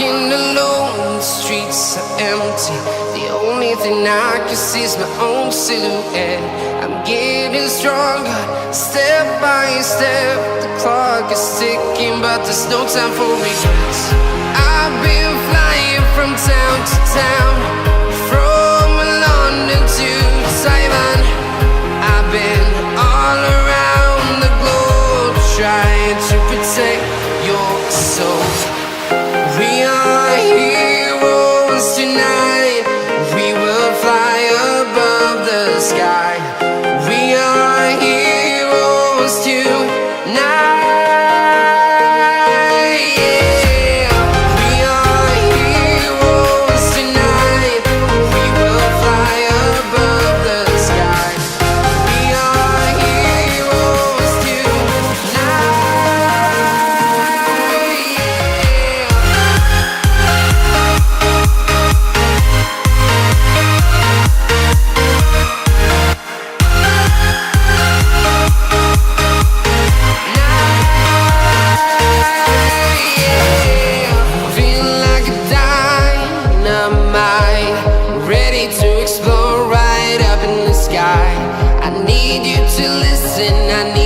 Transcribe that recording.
Walking alone, the streets are empty. The only thing I can see is my own silhouette. I'm getting stronger, step by step. The clock is ticking, but there's no time for regrets. I've been flying from town to town, from London to Taiwan. I've been all around the globe, trying to protect your soul. We are heroes tonight. We will fly above the sky. We are heroes tonight. Yeah. We are heroes tonight. We will fly above the sky. We are heroes tonight. Feel like a dynamite, ready to explode right up in the sky. I need you to listen, I need